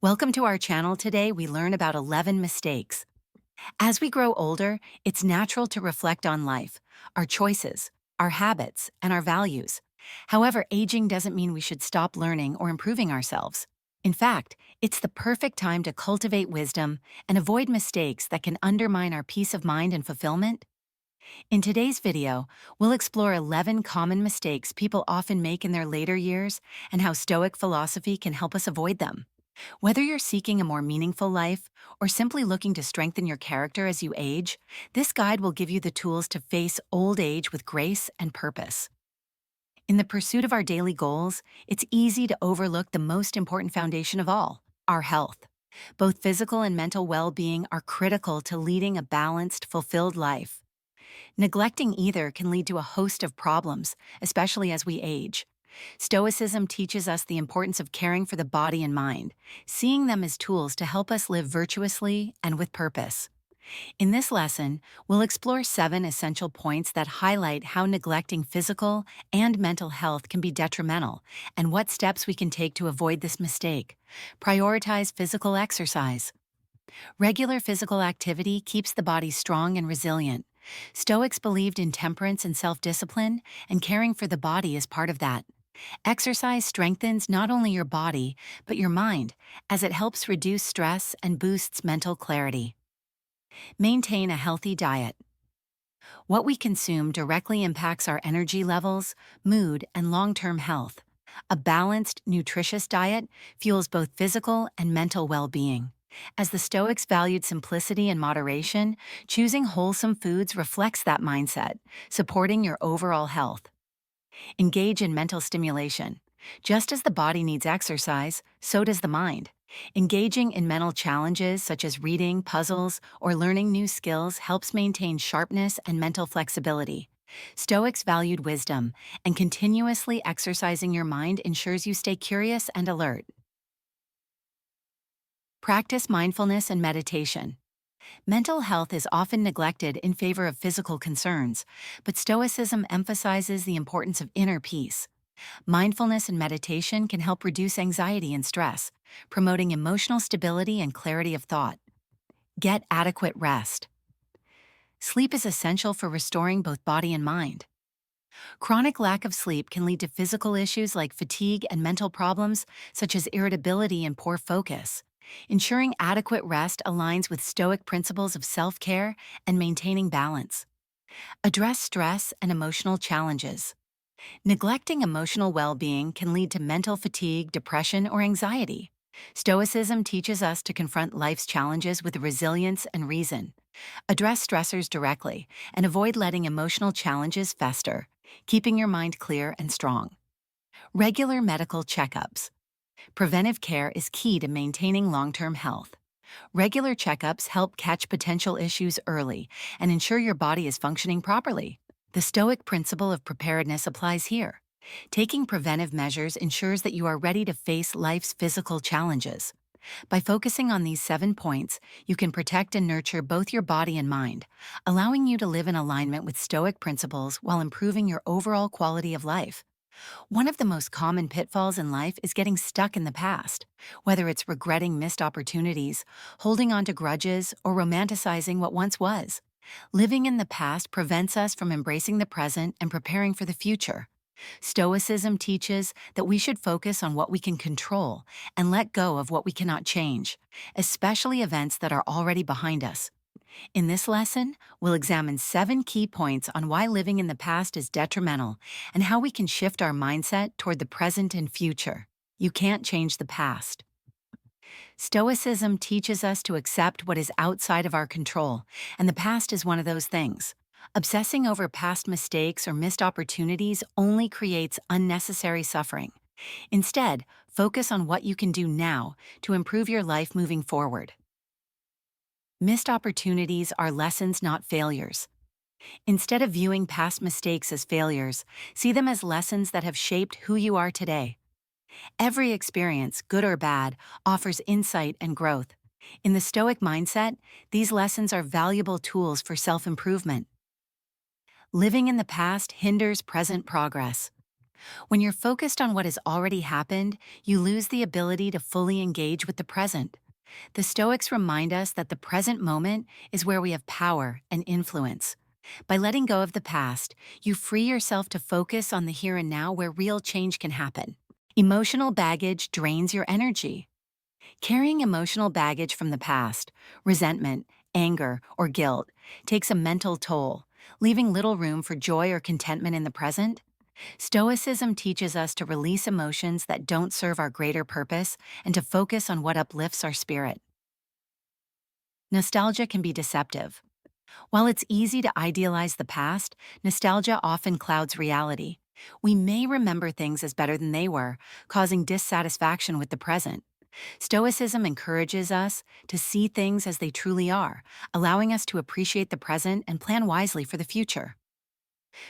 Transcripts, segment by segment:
Welcome to our channel. Today we learn about 11 mistakes. As we grow older, it's natural to reflect on life, our choices, our habits, and our values. However, aging doesn't mean we should stop learning or improving ourselves. In fact, it's the perfect time to cultivate wisdom and avoid mistakes that can undermine our peace of mind and fulfillment. In today's video, we'll explore 11 common mistakes people often make in their later years and how Stoic philosophy can help us avoid them. Whether you're seeking a more meaningful life or simply looking to strengthen your character as you age, this guide will give you the tools to face old age with grace and purpose. In the pursuit of our daily goals, it's easy to overlook the most important foundation of all, our health. Both physical and mental well-being are critical to leading a balanced, fulfilled life. Neglecting either can lead to a host of problems, especially as we age. Stoicism teaches us the importance of caring for the body and mind, seeing them as tools to help us live virtuously and with purpose. In this lesson, we'll explore 7 essential points that highlight how neglecting physical and mental health can be detrimental and what steps we can take to avoid this mistake. Prioritize physical exercise. Regular physical activity keeps the body strong and resilient. Stoics believed in temperance and self-discipline, and caring for the body is part of that. Exercise strengthens not only your body, but your mind, as it helps reduce stress and boosts mental clarity. Maintain a healthy diet. What we consume directly impacts our energy levels, mood, and long-term health. A balanced, nutritious diet fuels both physical and mental well-being. As the Stoics valued simplicity and moderation, choosing wholesome foods reflects that mindset, supporting your overall health. Engage in mental stimulation. Just as the body needs exercise, so does the mind. Engaging in mental challenges such as reading, puzzles, or learning new skills helps maintain sharpness and mental flexibility. Stoics valued wisdom, and continuously exercising your mind ensures you stay curious and alert. Practice mindfulness and meditation. Mental health is often neglected in favor of physical concerns, but Stoicism emphasizes the importance of inner peace. Mindfulness and meditation can help reduce anxiety and stress, promoting emotional stability and clarity of thought. Get adequate rest. Sleep is essential for restoring both body and mind. Chronic lack of sleep can lead to physical issues like fatigue and mental problems such as irritability and poor focus. Ensuring adequate rest aligns with Stoic principles of self-care and maintaining balance. Address stress and emotional challenges. Neglecting emotional well-being can lead to mental fatigue, depression, or anxiety. Stoicism teaches us to confront life's challenges with resilience and reason. Address stressors directly and avoid letting emotional challenges fester, keeping your mind clear and strong. Regular medical checkups. Preventive care is key to maintaining long-term health. Regular checkups help catch potential issues early and ensure your body is functioning properly. The Stoic principle of preparedness applies here. Taking preventive measures ensures that you are ready to face life's physical challenges. By focusing on these 7 points, you can protect and nurture both your body and mind, allowing you to live in alignment with Stoic principles while improving your overall quality of life. One of the most common pitfalls in life is getting stuck in the past, whether it's regretting missed opportunities, holding on to grudges, or romanticizing what once was. Living in the past prevents us from embracing the present and preparing for the future. Stoicism teaches that we should focus on what we can control and let go of what we cannot change, especially events that are already behind us. In this lesson, we'll examine 7 key points on why living in the past is detrimental and how we can shift our mindset toward the present and future. You can't change the past. Stoicism teaches us to accept what is outside of our control, and the past is one of those things. Obsessing over past mistakes or missed opportunities only creates unnecessary suffering. Instead, focus on what you can do now to improve your life moving forward. Missed opportunities are lessons, not failures. Instead of viewing past mistakes as failures, see them as lessons that have shaped who you are today. Every experience, good or bad, offers insight and growth. In the Stoic mindset, these lessons are valuable tools for self-improvement. Living in the past hinders present progress. When you're focused on what has already happened, you lose the ability to fully engage with the present. The Stoics remind us that the present moment is where we have power and influence. By letting go of the past, you free yourself to focus on the here and now where real change can happen. Emotional baggage drains your energy. Carrying emotional baggage from the past, resentment, anger, or guilt, takes a mental toll, leaving little room for joy or contentment in the present. Stoicism teaches us to release emotions that don't serve our greater purpose and to focus on what uplifts our spirit. Nostalgia can be deceptive. While it's easy to idealize the past, nostalgia often clouds reality. We may remember things as better than they were, causing dissatisfaction with the present. Stoicism encourages us to see things as they truly are, allowing us to appreciate the present and plan wisely for the future.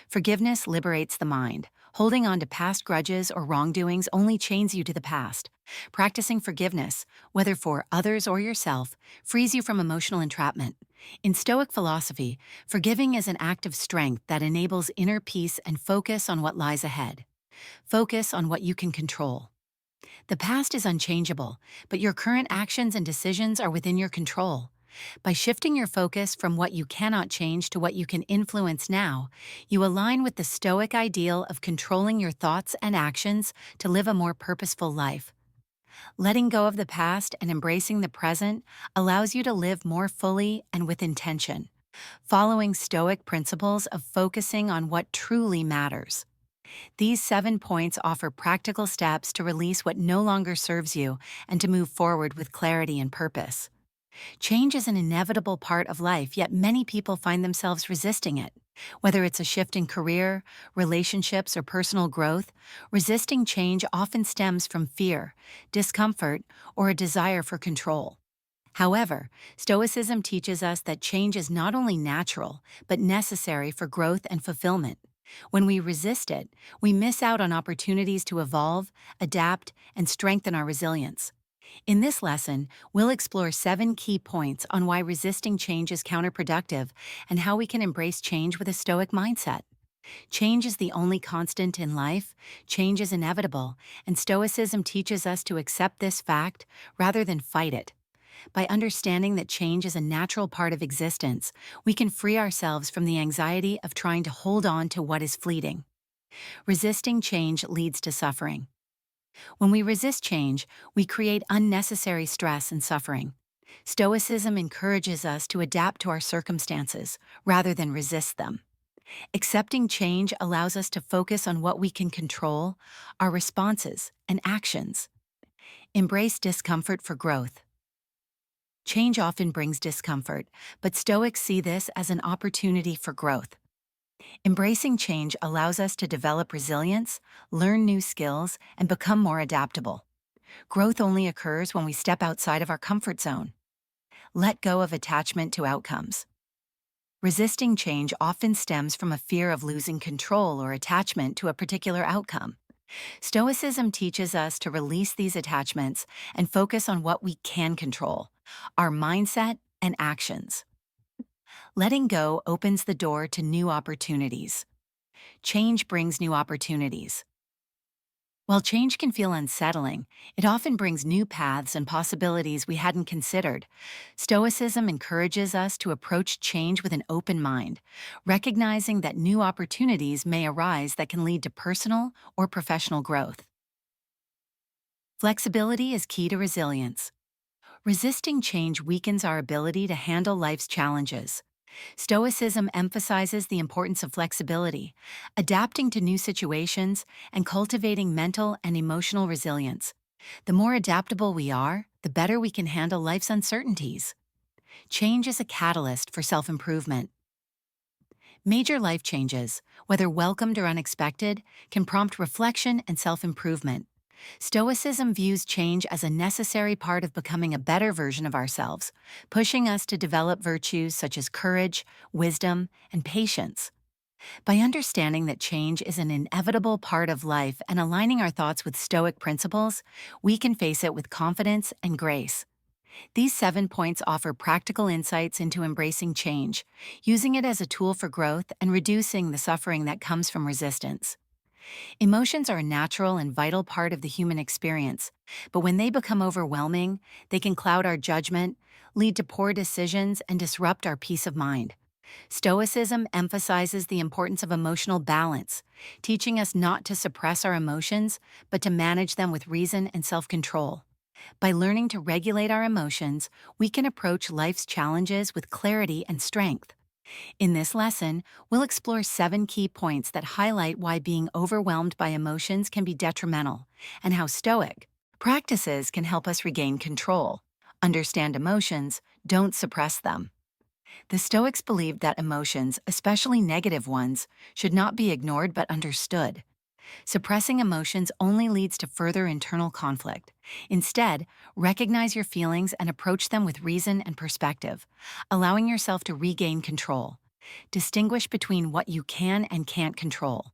Forgiveness liberates the mind. Holding on to past grudges or wrongdoings only chains you to the past. Practicing forgiveness, whether for others or yourself, frees you from emotional entrapment. In Stoic philosophy, forgiving is an act of strength that enables inner peace and focus on what lies ahead. Focus on what you can control. The past is unchangeable, but your current actions and decisions are within your control. By shifting your focus from what you cannot change to what you can influence now, you align with the Stoic ideal of controlling your thoughts and actions to live a more purposeful life. Letting go of the past and embracing the present allows you to live more fully and with intention, following Stoic principles of focusing on what truly matters. These 7 points offer practical steps to release what no longer serves you and to move forward with clarity and purpose. Change is an inevitable part of life, yet many people find themselves resisting it. Whether it's a shift in career, relationships, or personal growth, resisting change often stems from fear, discomfort, or a desire for control. However, Stoicism teaches us that change is not only natural, but necessary for growth and fulfillment. When we resist it, we miss out on opportunities to evolve, adapt, and strengthen our resilience. In this lesson, we'll explore 7 key points on why resisting change is counterproductive and how we can embrace change with a Stoic mindset. Change is the only constant in life, change is inevitable, and Stoicism teaches us to accept this fact rather than fight it. By understanding that change is a natural part of existence, we can free ourselves from the anxiety of trying to hold on to what is fleeting. Resisting change leads to suffering. When we resist change, we create unnecessary stress and suffering. Stoicism encourages us to adapt to our circumstances rather than resist them. Accepting change allows us to focus on what we can control, our responses and actions. Embrace discomfort for growth. Change often brings discomfort, but Stoics see this as an opportunity for growth. Embracing change allows us to develop resilience, learn new skills, and become more adaptable. Growth only occurs when we step outside of our comfort zone. Let go of attachment to outcomes. Resisting change often stems from a fear of losing control or attachment to a particular outcome. Stoicism teaches us to release these attachments and focus on what we can control, our mindset and actions. Letting go opens the door to new opportunities. Change brings new opportunities. While change can feel unsettling, it often brings new paths and possibilities we hadn't considered. Stoicism encourages us to approach change with an open mind, recognizing that new opportunities may arise that can lead to personal or professional growth. Flexibility is key to resilience. Resisting change weakens our ability to handle life's challenges. Stoicism emphasizes the importance of flexibility, adapting to new situations, and cultivating mental and emotional resilience. The more adaptable we are, the better we can handle life's uncertainties. Change is a catalyst for self-improvement. Major life changes, whether welcomed or unexpected, can prompt reflection and self-improvement. Stoicism views change as a necessary part of becoming a better version of ourselves, pushing us to develop virtues such as courage, wisdom, and patience. By understanding that change is an inevitable part of life and aligning our thoughts with Stoic principles, we can face it with confidence and grace. These 7 points offer practical insights into embracing change, using it as a tool for growth and reducing the suffering that comes from resistance. Emotions are a natural and vital part of the human experience, but when they become overwhelming, they can cloud our judgment, lead to poor decisions, and disrupt our peace of mind. Stoicism emphasizes the importance of emotional balance, teaching us not to suppress our emotions, but to manage them with reason and self-control. By learning to regulate our emotions, we can approach life's challenges with clarity and strength. In this lesson, we'll explore 7 key points that highlight why being overwhelmed by emotions can be detrimental, and how Stoic practices can help us regain control. Understand emotions, don't suppress them. The Stoics believed that emotions, especially negative ones, should not be ignored but understood. Suppressing emotions only leads to further internal conflict. Instead, recognize your feelings and approach them with reason and perspective, allowing yourself to regain control. Distinguish between what you can and can't control.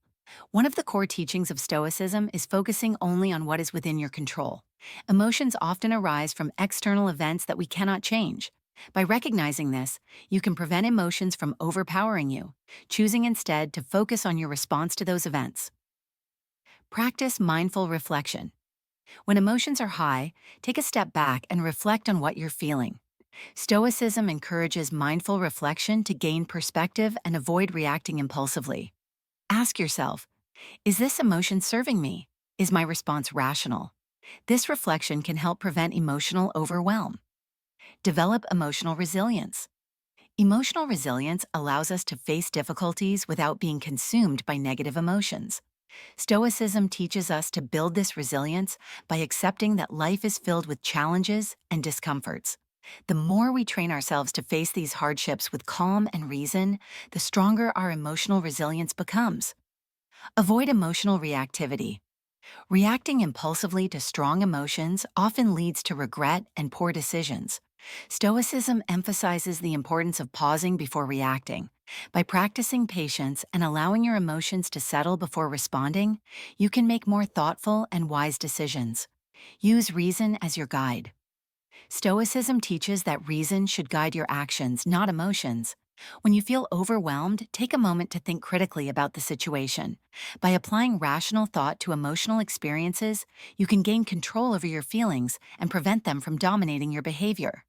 One of the core teachings of Stoicism is focusing only on what is within your control. Emotions often arise from external events that we cannot change. By recognizing this, you can prevent emotions from overpowering you, choosing instead to focus on your response to those events. Practice mindful reflection. When emotions are high, take a step back and reflect on what you're feeling. Stoicism encourages mindful reflection to gain perspective and avoid reacting impulsively. Ask yourself, is this emotion serving me? Is my response rational? This reflection can help prevent emotional overwhelm. Develop emotional resilience. Emotional resilience allows us to face difficulties without being consumed by negative emotions. Stoicism teaches us to build this resilience by accepting that life is filled with challenges and discomforts. The more we train ourselves to face these hardships with calm and reason, the stronger our emotional resilience becomes. Avoid emotional reactivity. Reacting impulsively to strong emotions often leads to regret and poor decisions. Stoicism emphasizes the importance of pausing before reacting. By practicing patience and allowing your emotions to settle before responding, you can make more thoughtful and wise decisions. Use reason as your guide. Stoicism teaches that reason should guide your actions, not emotions. When you feel overwhelmed, take a moment to think critically about the situation. By applying rational thought to emotional experiences, you can gain control over your feelings and prevent them from dominating your behavior.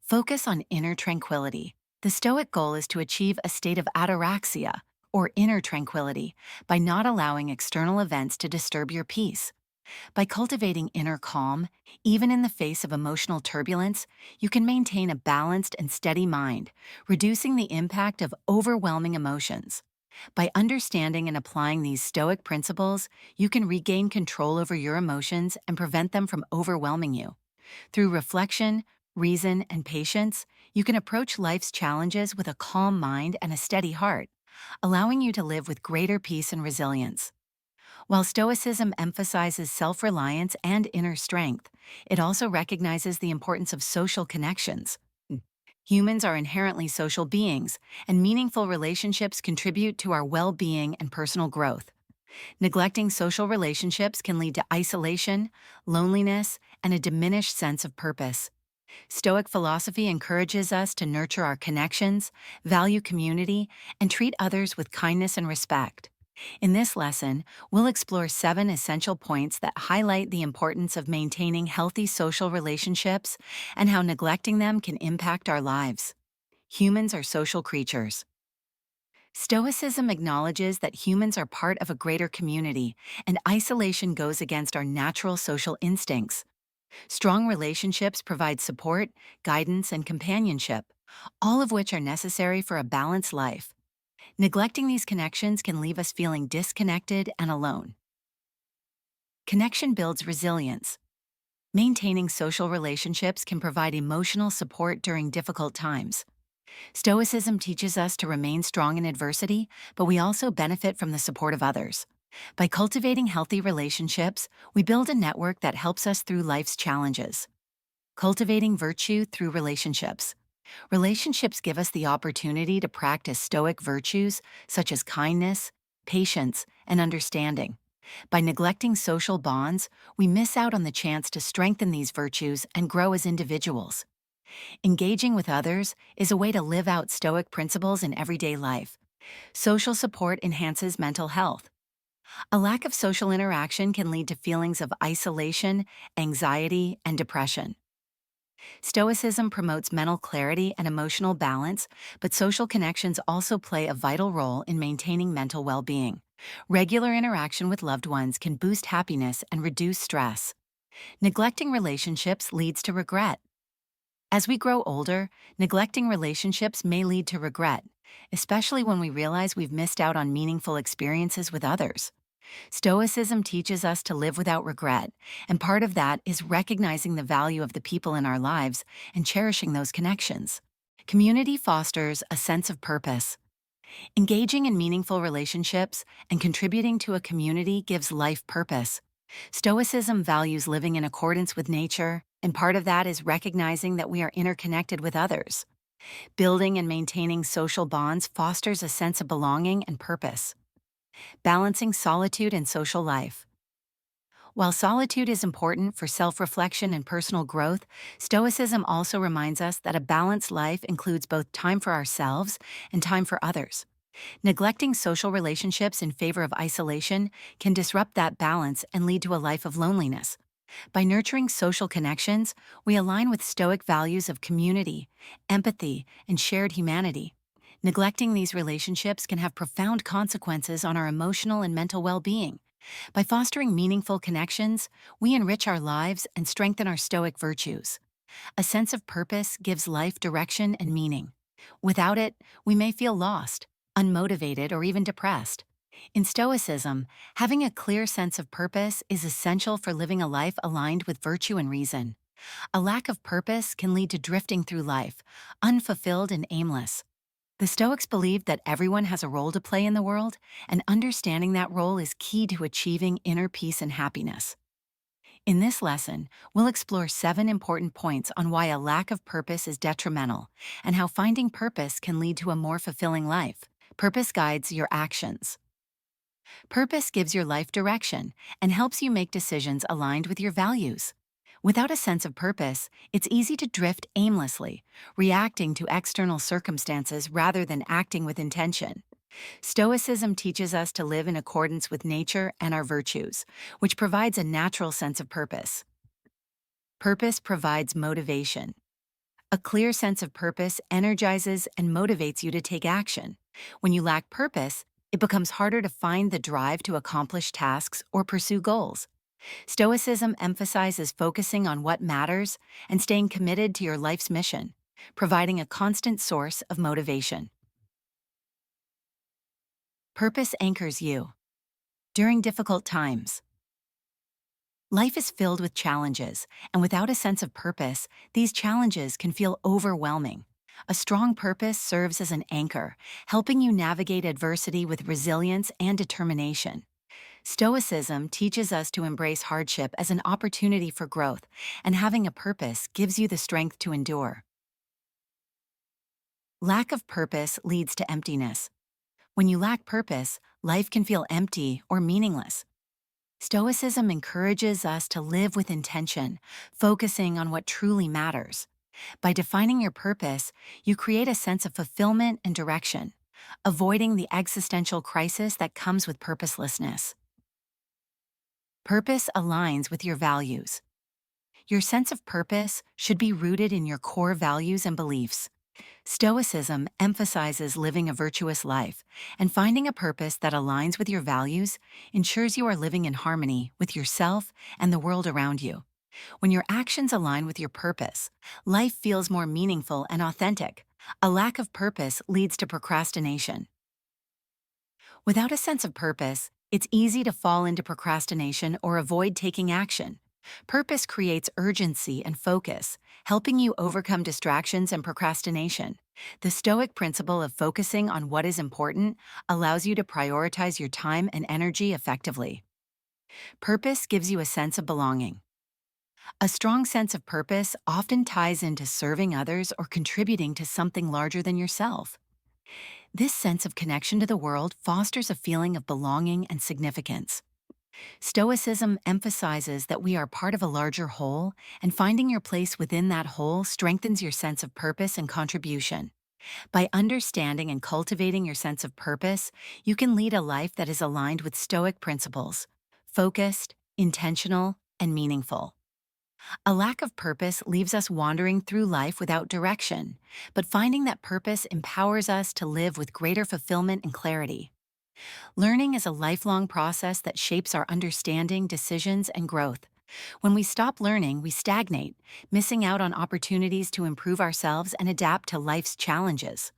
Focus on inner tranquility. The Stoic goal is to achieve a state of ataraxia, or inner tranquility, by not allowing external events to disturb your peace. By cultivating inner calm, even in the face of emotional turbulence, you can maintain a balanced and steady mind, reducing the impact of overwhelming emotions. By understanding and applying these Stoic principles, you can regain control over your emotions and prevent them from overwhelming you. Through reflection, reason, and patience, you can approach life's challenges with a calm mind and a steady heart, allowing you to live with greater peace and resilience. While Stoicism emphasizes self-reliance and inner strength, it also recognizes the importance of social connections. Humans are inherently social beings, and meaningful relationships contribute to our well-being and personal growth. Neglecting social relationships can lead to isolation, loneliness, and a diminished sense of purpose. Stoic philosophy encourages us to nurture our connections, value community, and treat others with kindness and respect. In this lesson, we'll explore 7 essential points that highlight the importance of maintaining healthy social relationships and how neglecting them can impact our lives. Humans are social creatures. Stoicism acknowledges that humans are part of a greater community, and isolation goes against our natural social instincts. Strong relationships provide support, guidance, and companionship, all of which are necessary for a balanced life. Neglecting these connections can leave us feeling disconnected and alone. Connection builds resilience. Maintaining social relationships can provide emotional support during difficult times. Stoicism teaches us to remain strong in adversity, but we also benefit from the support of others. By cultivating healthy relationships, we build a network that helps us through life's challenges. Cultivating virtue through relationships. Relationships give us the opportunity to practice Stoic virtues such as kindness, patience, and understanding. By neglecting social bonds, we miss out on the chance to strengthen these virtues and grow as individuals. Engaging with others is a way to live out Stoic principles in everyday life. Social support enhances mental health. A lack of social interaction can lead to feelings of isolation, anxiety, and depression. Stoicism promotes mental clarity and emotional balance, but social connections also play a vital role in maintaining mental well being. Regular interaction with loved ones can boost happiness and reduce stress. Neglecting relationships leads to regret. As we grow older, neglecting relationships may lead to regret, especially when we realize we've missed out on meaningful experiences with others. Stoicism teaches us to live without regret, and part of that is recognizing the value of the people in our lives and cherishing those connections. Community fosters a sense of purpose. Engaging in meaningful relationships and contributing to a community gives life purpose. Stoicism values living in accordance with nature, and part of that is recognizing that we are interconnected with others. Building and maintaining social bonds fosters a sense of belonging and purpose. Balancing solitude and social life. While solitude is important for self-reflection and personal growth, Stoicism also reminds us that a balanced life includes both time for ourselves and time for others. Neglecting social relationships in favor of isolation can disrupt that balance and lead to a life of loneliness. By nurturing social connections, we align with Stoic values of community, empathy, and shared humanity. Neglecting these relationships can have profound consequences on our emotional and mental well-being. By fostering meaningful connections, we enrich our lives and strengthen our Stoic virtues. A sense of purpose gives life direction and meaning. Without it, we may feel lost, unmotivated, or even depressed. In Stoicism, having a clear sense of purpose is essential for living a life aligned with virtue and reason. A lack of purpose can lead to drifting through life, unfulfilled and aimless. The Stoics believed that everyone has a role to play in the world, and understanding that role is key to achieving inner peace and happiness. In this lesson, we'll explore 7 important points on why a lack of purpose is detrimental and how finding purpose can lead to a more fulfilling life. Purpose guides your actions. Purpose gives your life direction and helps you make decisions aligned with your values. Without a sense of purpose, it's easy to drift aimlessly, reacting to external circumstances rather than acting with intention. Stoicism teaches us to live in accordance with nature and our virtues, which provides a natural sense of purpose. Purpose provides motivation. A clear sense of purpose energizes and motivates you to take action. When you lack purpose, it becomes harder to find the drive to accomplish tasks or pursue goals. Stoicism emphasizes focusing on what matters and staying committed to your life's mission, providing a constant source of motivation. Purpose anchors you. During difficult times, life is filled with challenges, and without a sense of purpose, these challenges can feel overwhelming. A strong purpose serves as an anchor, helping you navigate adversity with resilience and determination. Stoicism teaches us to embrace hardship as an opportunity for growth, and having a purpose gives you the strength to endure. Lack of purpose leads to emptiness. When you lack purpose, life can feel empty or meaningless. Stoicism encourages us to live with intention, focusing on what truly matters. By defining your purpose, you create a sense of fulfillment and direction, avoiding the existential crisis that comes with purposelessness. Purpose aligns with your values. Your sense of purpose should be rooted in your core values and beliefs. Stoicism emphasizes living a virtuous life, and finding a purpose that aligns with your values ensures you are living in harmony with yourself and the world around you. When your actions align with your purpose, life feels more meaningful and authentic. A lack of purpose leads to procrastination. Without a sense of purpose, it's easy to fall into procrastination or avoid taking action. Purpose creates urgency and focus, helping you overcome distractions and procrastination. The Stoic principle of focusing on what is important allows you to prioritize your time and energy effectively. Purpose gives you a sense of belonging. A strong sense of purpose often ties into serving others or contributing to something larger than yourself. This sense of connection to the world fosters a feeling of belonging and significance. Stoicism emphasizes that we are part of a larger whole, and finding your place within that whole strengthens your sense of purpose and contribution. By understanding and cultivating your sense of purpose, you can lead a life that is aligned with Stoic principles, focused, intentional, and meaningful. A lack of purpose leaves us wandering through life without direction, but finding that purpose empowers us to live with greater fulfillment and clarity. Learning is a lifelong process that shapes our understanding, decisions, and growth. When we stop learning, we stagnate, missing out on opportunities to improve ourselves and adapt to life's challenges.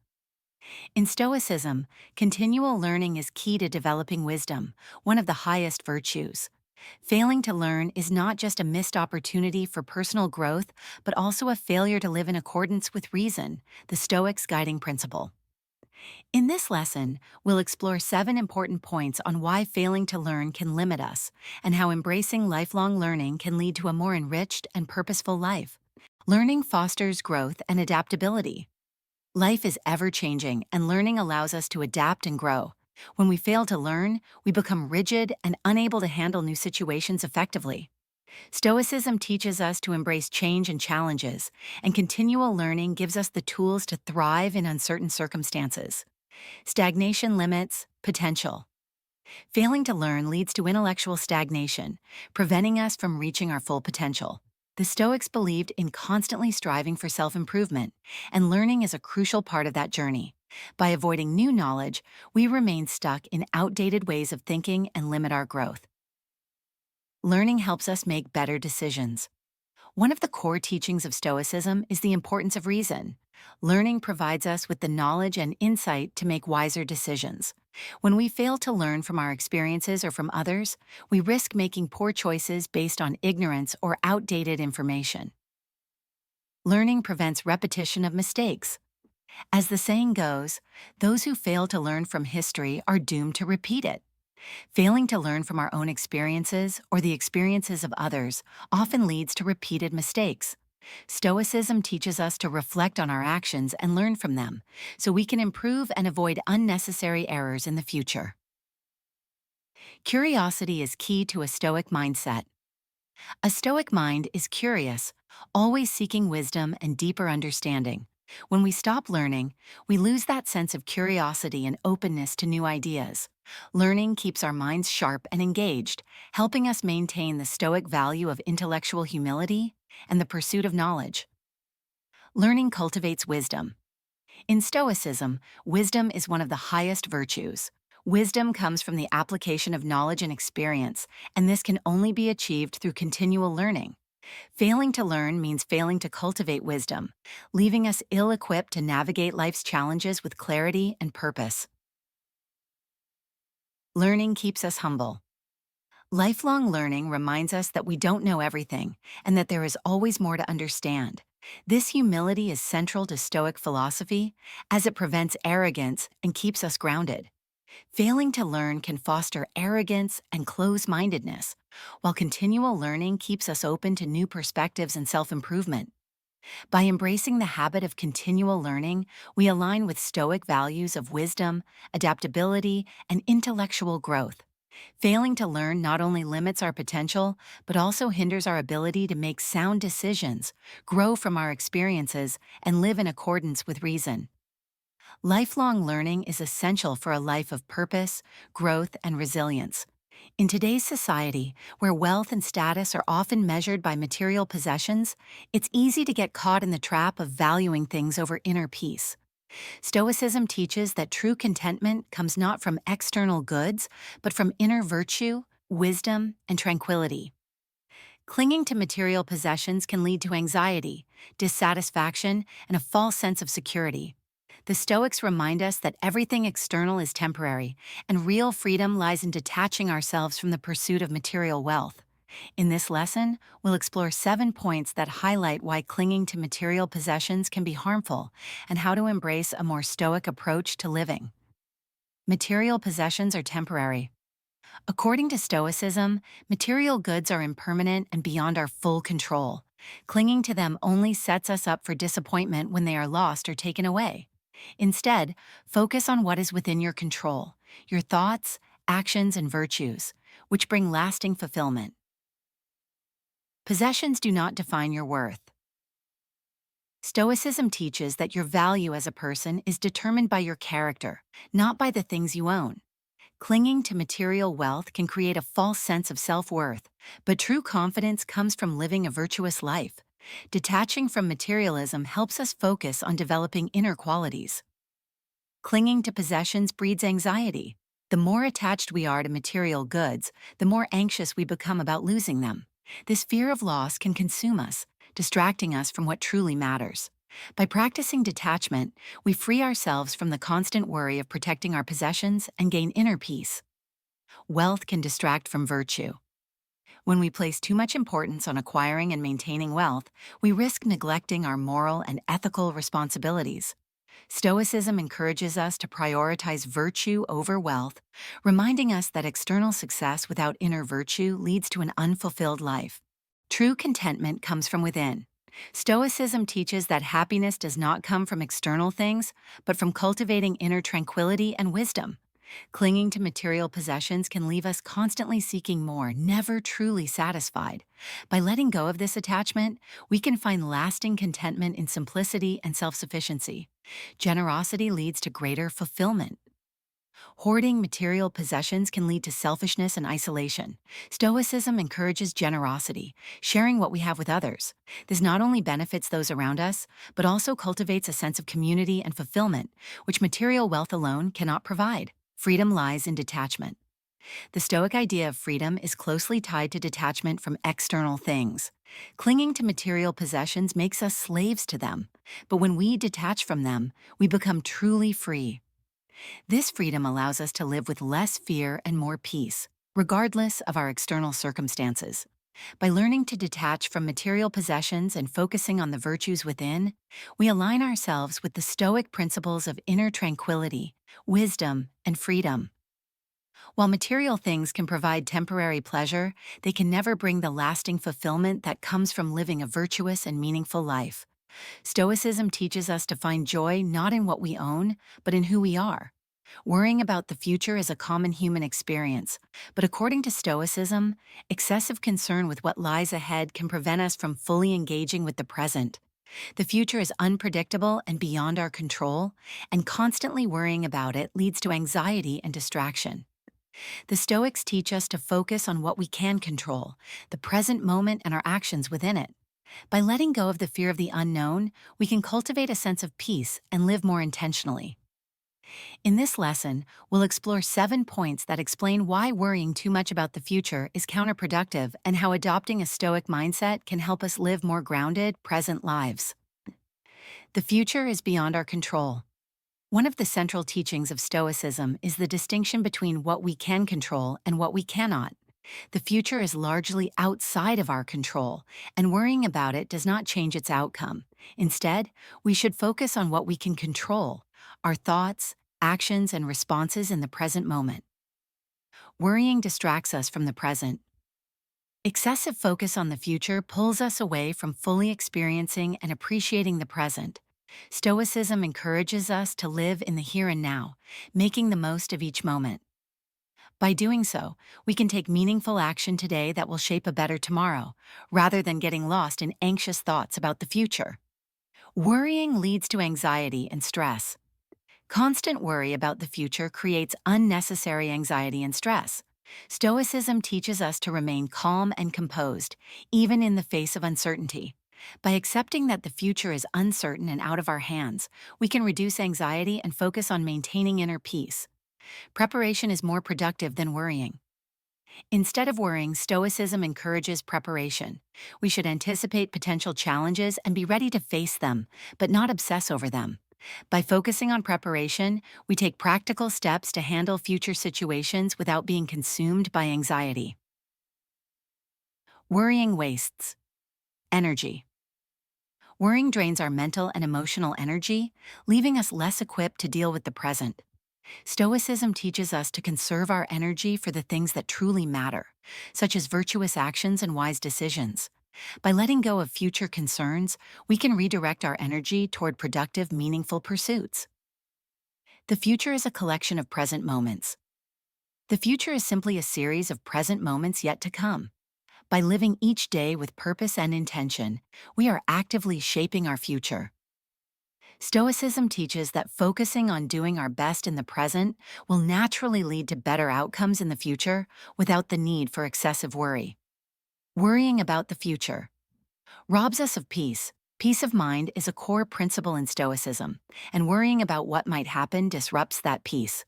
In Stoicism, continual learning is key to developing wisdom, one of the highest virtues. Failing to learn is not just a missed opportunity for personal growth, but also a failure to live in accordance with reason, the Stoics' guiding principle. In this lesson, we'll explore 7 important points on why failing to learn can limit us, and how embracing lifelong learning can lead to a more enriched and purposeful life. Learning fosters growth and adaptability. Life is ever-changing, and learning allows us to adapt and grow. When we fail to learn, we become rigid and unable to handle new situations effectively. Stoicism teaches us to embrace change and challenges, and continual learning gives us the tools to thrive in uncertain circumstances. Stagnation limits potential. Failing to learn leads to intellectual stagnation, preventing us from reaching our full potential. The Stoics believed in constantly striving for self-improvement, and learning is a crucial part of that journey. By avoiding new knowledge, we remain stuck in outdated ways of thinking and limit our growth. Learning helps us make better decisions. One of the core teachings of Stoicism is the importance of reason. Learning provides us with the knowledge and insight to make wiser decisions. When we fail to learn from our experiences or from others, we risk making poor choices based on ignorance or outdated information. Learning prevents repetition of mistakes. As the saying goes, those who fail to learn from history are doomed to repeat it. Failing to learn from our own experiences or the experiences of others often leads to repeated mistakes. Stoicism teaches us to reflect on our actions and learn from them, so we can improve and avoid unnecessary errors in the future. Curiosity is key to a Stoic mindset. A Stoic mind is curious, always seeking wisdom and deeper understanding. When we stop learning, we lose that sense of curiosity and openness to new ideas. Learning keeps our minds sharp and engaged, helping us maintain the Stoic value of intellectual humility and the pursuit of knowledge. Learning cultivates wisdom. In Stoicism, wisdom is one of the highest virtues. Wisdom comes from the application of knowledge and experience, and this can only be achieved through continual learning. Failing to learn means failing to cultivate wisdom, leaving us ill-equipped to navigate life's challenges with clarity and purpose. Learning keeps us humble. Lifelong learning reminds us that we don't know everything and that there is always more to understand. This humility is central to Stoic philosophy, as it prevents arrogance and keeps us grounded. Failing to learn can foster arrogance and close-mindedness, while continual learning keeps us open to new perspectives and self-improvement. By embracing the habit of continual learning, we align with Stoic values of wisdom, adaptability, and intellectual growth. Failing to learn not only limits our potential, but also hinders our ability to make sound decisions, grow from our experiences, and live in accordance with reason. Lifelong learning is essential for a life of purpose, growth, and resilience. In today's society, where wealth and status are often measured by material possessions, it's easy to get caught in the trap of valuing things over inner peace. Stoicism teaches that true contentment comes not from external goods, but from inner virtue, wisdom, and tranquility. Clinging to material possessions can lead to anxiety, dissatisfaction, and a false sense of security. The Stoics remind us that everything external is temporary, and real freedom lies in detaching ourselves from the pursuit of material wealth. In this lesson, we'll explore 7 points that highlight why clinging to material possessions can be harmful and how to embrace a more Stoic approach to living. Material possessions are temporary. According to Stoicism, material goods are impermanent and beyond our full control. Clinging to them only sets us up for disappointment when they are lost or taken away. Instead, focus on what is within your control, your thoughts, actions, and virtues, which bring lasting fulfillment. Possessions do not define your worth. Stoicism teaches that your value as a person is determined by your character, not by the things you own. Clinging to material wealth can create a false sense of self-worth, but true confidence comes from living a virtuous life. Detaching from materialism helps us focus on developing inner qualities. Clinging to possessions breeds anxiety. The more attached we are to material goods, the more anxious we become about losing them. This fear of loss can consume us, distracting us from what truly matters. By practicing detachment, we free ourselves from the constant worry of protecting our possessions and gain inner peace. Wealth can distract from virtue. When we place too much importance on acquiring and maintaining wealth, we risk neglecting our moral and ethical responsibilities. Stoicism encourages us to prioritize virtue over wealth, reminding us that external success without inner virtue leads to an unfulfilled life. True contentment comes from within. Stoicism teaches that happiness does not come from external things, but from cultivating inner tranquility and wisdom. Clinging to material possessions can leave us constantly seeking more, never truly satisfied. By letting go of this attachment, we can find lasting contentment in simplicity and self-sufficiency. Generosity leads to greater fulfillment. Hoarding material possessions can lead to selfishness and isolation. Stoicism encourages generosity, sharing what we have with others. This not only benefits those around us, but also cultivates a sense of community and fulfillment, which material wealth alone cannot provide. Freedom lies in detachment. The Stoic idea of freedom is closely tied to detachment from external things. Clinging to material possessions makes us slaves to them, but when we detach from them, we become truly free. This freedom allows us to live with less fear and more peace, regardless of our external circumstances. By learning to detach from material possessions and focusing on the virtues within, we align ourselves with the Stoic principles of inner tranquility, wisdom, and freedom. While material things can provide temporary pleasure, they can never bring the lasting fulfillment that comes from living a virtuous and meaningful life. Stoicism teaches us to find joy not in what we own, but in who we are. Worrying about the future is a common human experience, but according to Stoicism, excessive concern with what lies ahead can prevent us from fully engaging with the present. The future is unpredictable and beyond our control, and constantly worrying about it leads to anxiety and distraction. The Stoics teach us to focus on what we can control, the present moment and our actions within it. By letting go of the fear of the unknown, we can cultivate a sense of peace and live more intentionally. In this lesson, we'll explore 7 points that explain why worrying too much about the future is counterproductive and how adopting a Stoic mindset can help us live more grounded, present lives. The future is beyond our control. One of the central teachings of Stoicism is the distinction between what we can control and what we cannot. The future is largely outside of our control, and worrying about it does not change its outcome. Instead, we should focus on what we can control: our thoughts, actions, and responses in the present moment. Worrying distracts us from the present. Excessive focus on the future pulls us away from fully experiencing and appreciating the present. Stoicism encourages us to live in the here and now, making the most of each moment. By doing so, we can take meaningful action today that will shape a better tomorrow, rather than getting lost in anxious thoughts about the future. Worrying leads to anxiety and stress. Constant worry about the future creates unnecessary anxiety and stress. Stoicism teaches us to remain calm and composed, even in the face of uncertainty. By accepting that the future is uncertain and out of our hands, we can reduce anxiety and focus on maintaining inner peace. Preparation is more productive than worrying. Instead of worrying, Stoicism encourages preparation. We should anticipate potential challenges and be ready to face them, but not obsess over them. By focusing on preparation, we take practical steps to handle future situations without being consumed by anxiety. Worrying wastes energy. Worrying drains our mental and emotional energy, leaving us less equipped to deal with the present. Stoicism teaches us to conserve our energy for the things that truly matter, such as virtuous actions and wise decisions. By letting go of future concerns, we can redirect our energy toward productive, meaningful pursuits. The future is a collection of present moments. The future is simply a series of present moments yet to come. By living each day with purpose and intention, we are actively shaping our future. Stoicism teaches that focusing on doing our best in the present will naturally lead to better outcomes in the future without the need for excessive worry. Worrying about the future robs us of peace. Peace of mind is a core principle in Stoicism, and worrying about what might happen disrupts that peace.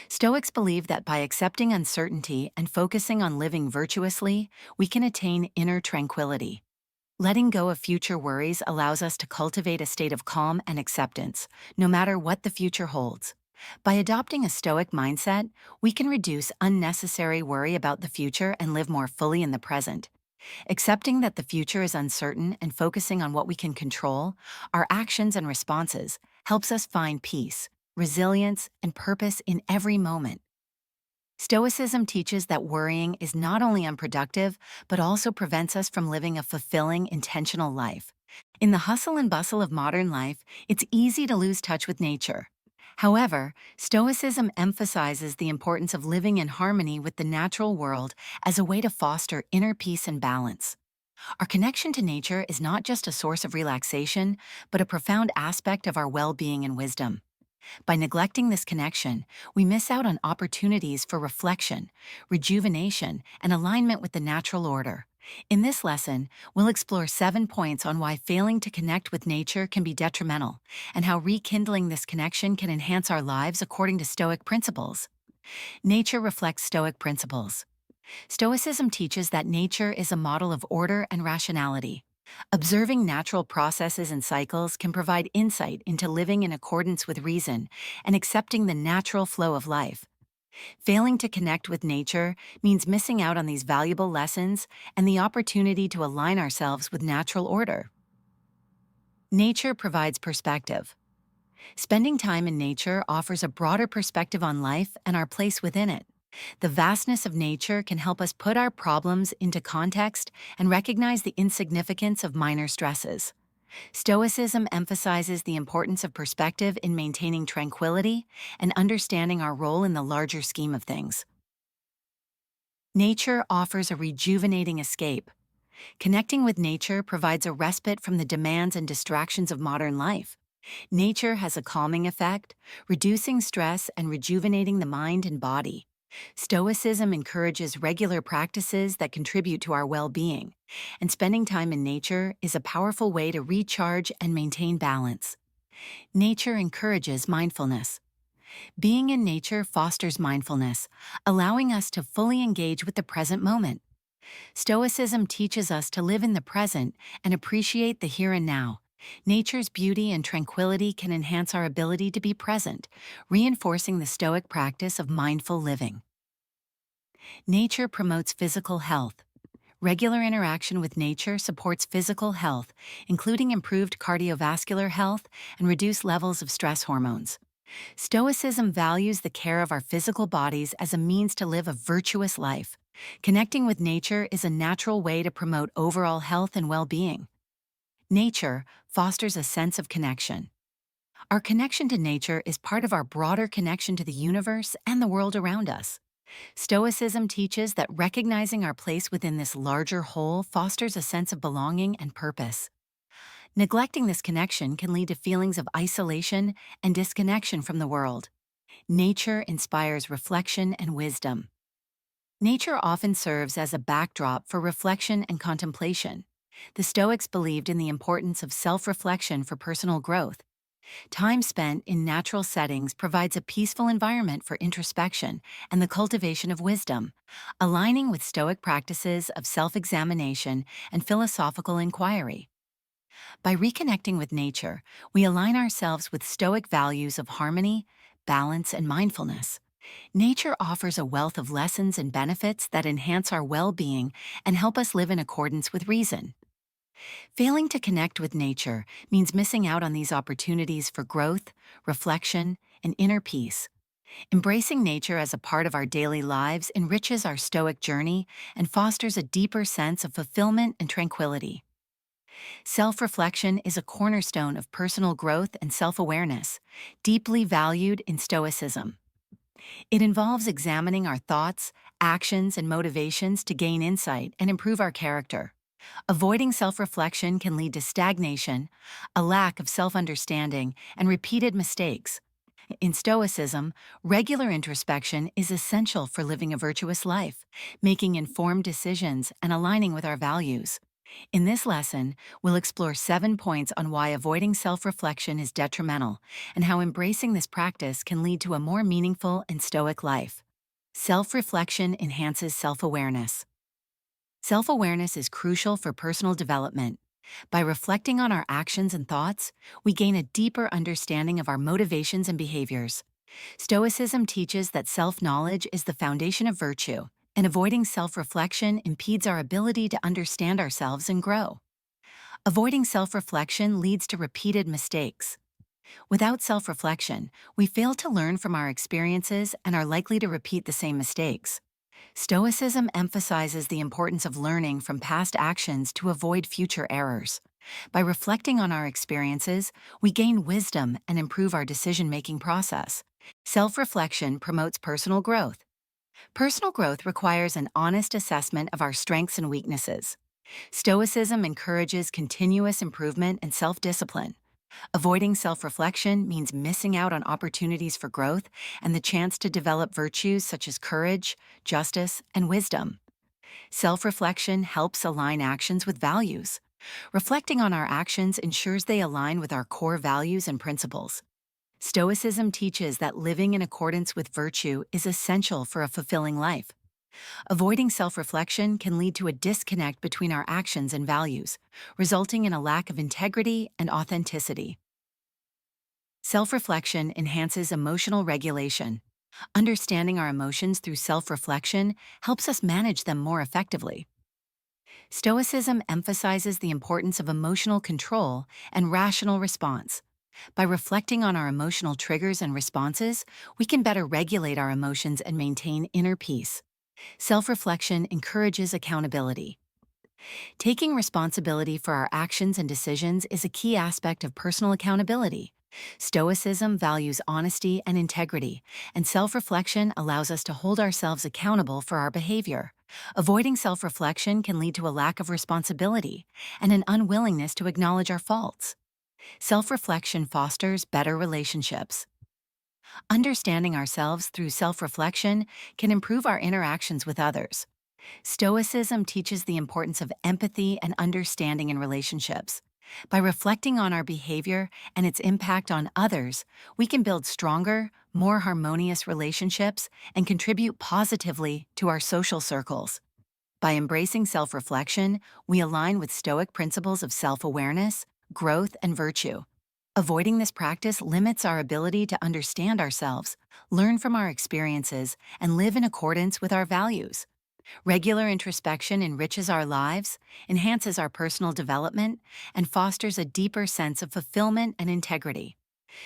Stoics believe that by accepting uncertainty and focusing on living virtuously, we can attain inner tranquility. Letting go of future worries allows us to cultivate a state of calm and acceptance, no matter what the future holds. By adopting a Stoic mindset, we can reduce unnecessary worry about the future and live more fully in the present. Accepting that the future is uncertain and focusing on what we can control, our actions and responses, helps us find peace, resilience, and purpose in every moment. Stoicism teaches that worrying is not only unproductive, but also prevents us from living a fulfilling, intentional life. In the hustle and bustle of modern life, it's easy to lose touch with nature. However, Stoicism emphasizes the importance of living in harmony with the natural world as a way to foster inner peace and balance. Our connection to nature is not just a source of relaxation, but a profound aspect of our well-being and wisdom. By neglecting this connection, we miss out on opportunities for reflection, rejuvenation, and alignment with the natural order. In this lesson, we'll explore 7 points on why failing to connect with nature can be detrimental, and how rekindling this connection can enhance our lives according to Stoic principles. Nature reflects Stoic principles. Stoicism teaches that nature is a model of order and rationality. Observing natural processes and cycles can provide insight into living in accordance with reason and accepting the natural flow of life. Failing to connect with nature means missing out on these valuable lessons and the opportunity to align ourselves with natural order. Nature provides perspective. Spending time in nature offers a broader perspective on life and our place within it. The vastness of nature can help us put our problems into context and recognize the insignificance of minor stresses. Stoicism emphasizes the importance of perspective in maintaining tranquility and understanding our role in the larger scheme of things. Nature offers a rejuvenating escape. Connecting with nature provides a respite from the demands and distractions of modern life. Nature has a calming effect, reducing stress and rejuvenating the mind and body. Stoicism encourages regular practices that contribute to our well-being, and spending time in nature is a powerful way to recharge and maintain balance. Nature encourages mindfulness. Being in nature fosters mindfulness, allowing us to fully engage with the present moment. Stoicism teaches us to live in the present and appreciate the here and now. Nature's beauty and tranquility can enhance our ability to be present, reinforcing the Stoic practice of mindful living. Nature promotes physical health. Regular interaction with nature supports physical health, including improved cardiovascular health and reduced levels of stress hormones. Stoicism values the care of our physical bodies as a means to live a virtuous life. Connecting with nature is a natural way to promote overall health and well-being. Nature fosters a sense of connection. Our connection to nature is part of our broader connection to the universe and the world around us. Stoicism teaches that recognizing our place within this larger whole fosters a sense of belonging and purpose. Neglecting this connection can lead to feelings of isolation and disconnection from the world. Nature inspires reflection and wisdom. Nature often serves as a backdrop for reflection and contemplation. The Stoics believed in the importance of self-reflection for personal growth. Time spent in natural settings provides a peaceful environment for introspection and the cultivation of wisdom, aligning with Stoic practices of self-examination and philosophical inquiry. By reconnecting with nature, we align ourselves with Stoic values of harmony, balance, and mindfulness. Nature offers a wealth of lessons and benefits that enhance our well-being and help us live in accordance with reason. Failing to connect with nature means missing out on these opportunities for growth, reflection, and inner peace. Embracing nature as a part of our daily lives enriches our Stoic journey and fosters a deeper sense of fulfillment and tranquility. Self-reflection is a cornerstone of personal growth and self-awareness, deeply valued in Stoicism. It involves examining our thoughts, actions, and motivations to gain insight and improve our character. Avoiding self reflection can lead to stagnation, a lack of self understanding, and repeated mistakes. In Stoicism, regular introspection is essential for living a virtuous life, making informed decisions and aligning with our values. In this lesson, we'll explore 7 points on why avoiding self reflection is detrimental and how embracing this practice can lead to a more meaningful and stoic life. Self reflection enhances self awareness. Self awareness is crucial for personal development. By reflecting on our actions and thoughts, we gain a deeper understanding of our motivations and behaviors. Stoicism teaches that self knowledge is the foundation of virtue, and avoiding self reflection impedes our ability to understand ourselves and grow. Avoiding self reflection leads to repeated mistakes. Without self reflection, we fail to learn from our experiences and are likely to repeat the same mistakes. Stoicism emphasizes the importance of learning from past actions to avoid future errors. By reflecting on our experiences, we gain wisdom and improve our decision making process. Self reflection promotes personal growth. Personal growth requires an honest assessment of our strengths and weaknesses. Stoicism encourages continuous improvement and self discipline. Avoiding self reflection means missing out on opportunities for growth and the chance to develop virtues such as courage, justice, and wisdom. Self reflection helps align actions with values. Reflecting on our actions ensures they align with our core values and principles. Stoicism teaches that living in accordance with virtue is essential for a fulfilling life. Avoiding self reflection can lead to a disconnect between our actions and values, resulting in a lack of integrity and authenticity. Self reflection enhances emotional regulation. Understanding our emotions through self reflection helps us manage them more effectively. Stoicism emphasizes the importance of emotional control and rational response. By reflecting on our emotional triggers and responses, we can better regulate our emotions and maintain inner peace. Self reflection encourages accountability. Taking responsibility for our actions and decisions is a key aspect of personal accountability. Stoicism values honesty and integrity, and self reflection allows us to hold ourselves accountable for our behavior. Avoiding self reflection can lead to a lack of responsibility and an unwillingness to acknowledge our faults. Self reflection fosters better relationships. Understanding ourselves through self reflection can improve our interactions with others. Stoicism teaches the importance of empathy and understanding in relationships. By reflecting on our behavior and its impact on others, we can build stronger, more harmonious relationships and contribute positively to our social circles. By embracing self reflection, we align with Stoic principles of self awareness, growth, and virtue. Avoiding this practice limits our ability to understand ourselves, learn from our experiences, and live in accordance with our values. Regular introspection enriches our lives, enhances our personal development, and fosters a deeper sense of fulfillment and integrity.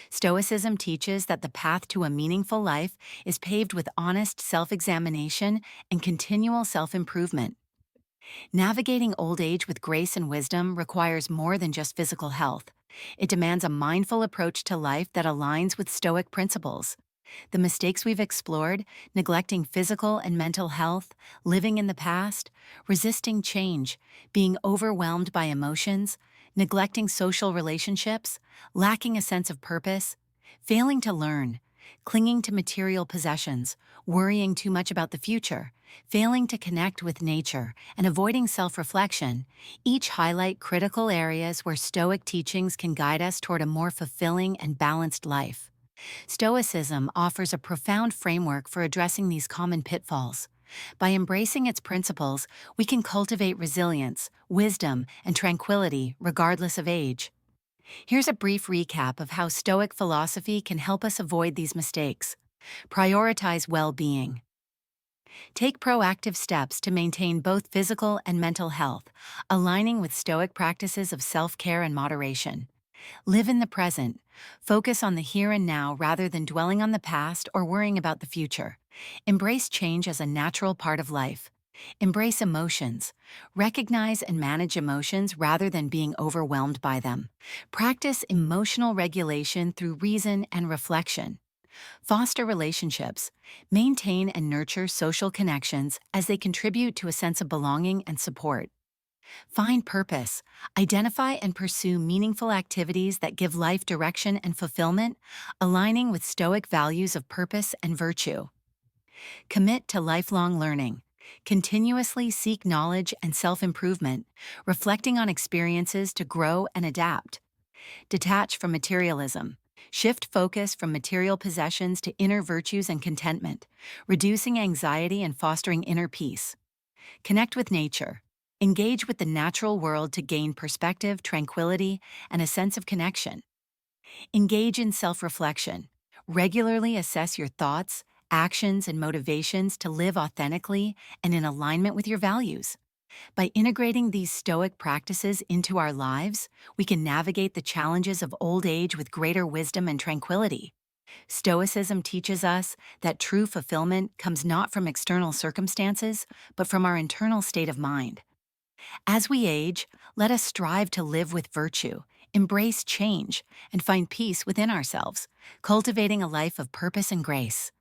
Stoicism teaches that the path to a meaningful life is paved with honest self examination and continual self improvement. Navigating old age with grace and wisdom requires more than just physical health. It demands a mindful approach to life that aligns with Stoic principles. The mistakes we've explored, neglecting physical and mental health, living in the past, resisting change, being overwhelmed by emotions, neglecting social relationships, lacking a sense of purpose, failing to learn, clinging to material possessions, worrying too much about the future, failing to connect with nature, and avoiding self-reflection, each highlight critical areas where Stoic teachings can guide us toward a more fulfilling and balanced life. Stoicism offers a profound framework for addressing these common pitfalls. By embracing its principles, we can cultivate resilience, wisdom, and tranquility regardless of age. Here's a brief recap of how Stoic philosophy can help us avoid these mistakes. Prioritize well-being. Take proactive steps to maintain both physical and mental health, aligning with Stoic practices of self-care and moderation. Live in the present. Focus on the here and now rather than dwelling on the past or worrying about the future. Embrace change as a natural part of life. Embrace emotions. Recognize and manage emotions rather than being overwhelmed by them. Practice emotional regulation through reason and reflection. Foster relationships. Maintain and nurture social connections as they contribute to a sense of belonging and support. Find purpose. Identify and pursue meaningful activities that give life direction and fulfillment, aligning with Stoic values of purpose and virtue. Commit to lifelong learning. Continuously seek knowledge and self improvement, reflecting on experiences to grow and adapt. Detach from materialism. Shift focus from material possessions to inner virtues and contentment, reducing anxiety and fostering inner peace. Connect with nature. Engage with the natural world to gain perspective, tranquility, and a sense of connection. Engage in self reflection. Regularly assess your thoughts, actions, and motivations to live authentically and in alignment with your values. By integrating these Stoic practices into our lives, we can navigate the challenges of old age with greater wisdom and tranquility. Stoicism teaches us that true fulfillment comes not from external circumstances, but from our internal state of mind. As we age, let us strive to live with virtue, embrace change, and find peace within ourselves, cultivating a life of purpose and grace.